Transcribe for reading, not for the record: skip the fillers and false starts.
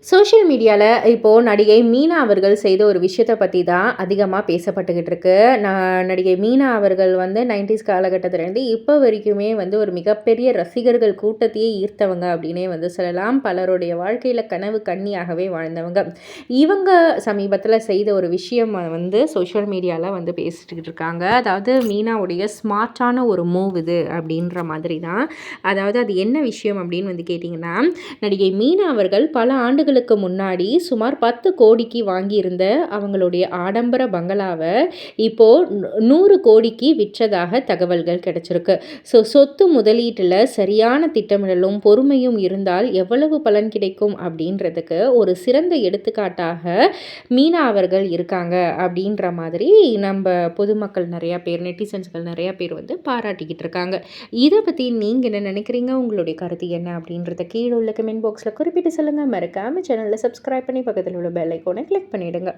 Social மீடியால இப்போ நடிகை மீனா அவர்கள் செய்த ஒரு விஷயத்த பத்தி தான் அதிகமா பேசப்பட்டுக்கிட்டு இருக்கு. நடிகை மீனா அவர்கள் வந்து 90ஸ் காலகட்டத்திலேருந்து இப்போ வரைக்குமே வந்து ஒரு மிகப்பெரிய ரசிகர்கள் கூட்டத்தையே ஈர்த்தவங்க அப்படின்னே வந்து சொல்லலாம். பலருடைய வாழ்க்கையில கனவு கன்னியாகவே வாழ்ந்தவங்க. இவங்க சமீபத்தில செய்த ஒரு விஷயம் வந்து சோஷியல் மீடியால வந்து பேசிட்டுக்கிட்டு இருக்காங்க. அதாவது மீனாவுடைய ஸ்மார்ட்டான ஒரு மூவ் இது அப்படின்ற மாதிரி தான். அதாவது அது என்ன விஷயம் அப்படின்னு வந்து கேட்டிங்கன்னா, நடிகை மீனா அவர்கள் பல ஆண்டுகளுக்கு முன்னாடி சுமார் 10 கோடிக்கு வாங்கியிருந்த அவங்களுடைய ஆடம்பர பங்களாவை இப்போ 100 கோடிக்கு விற்றதாக தகவல்கள் கிடைச்சிருக்கு. சொத்து முதலீட்டில் சரியான திட்டமிடலும் பொறுமையும் இருந்தால் எவ்வளவு பலன் கிடைக்கும் அப்படின்றதுக்கு ஒரு சிறந்த எடுத்துக்காட்டாக மீனா அவர்கள் இருக்காங்க அப்படின்ற மாதிரி நம்ம பொதுமக்கள் நிறையா பேர், நெட்டிசன்ஸ்கள் நிறையா பேர் வந்து பாராட்டிக்கிட்டு இருக்காங்க. இதை பற்றி நீங்கள் என்ன நினைக்கிறீங்க? உங்களுடைய கருத்து என்ன அப்படின்றத கீழே உள்ள கமெண்ட் பாக்ஸில் குறிப்பிட்டு சொல்லுங்கள். மறக்காமல் சேனலில் சப்ஸ்கிரைப் பண்ணி பக்கத்தில் உள்ள பெல் ஐக்கானை கிளிக் பண்ணிவிடுங்க.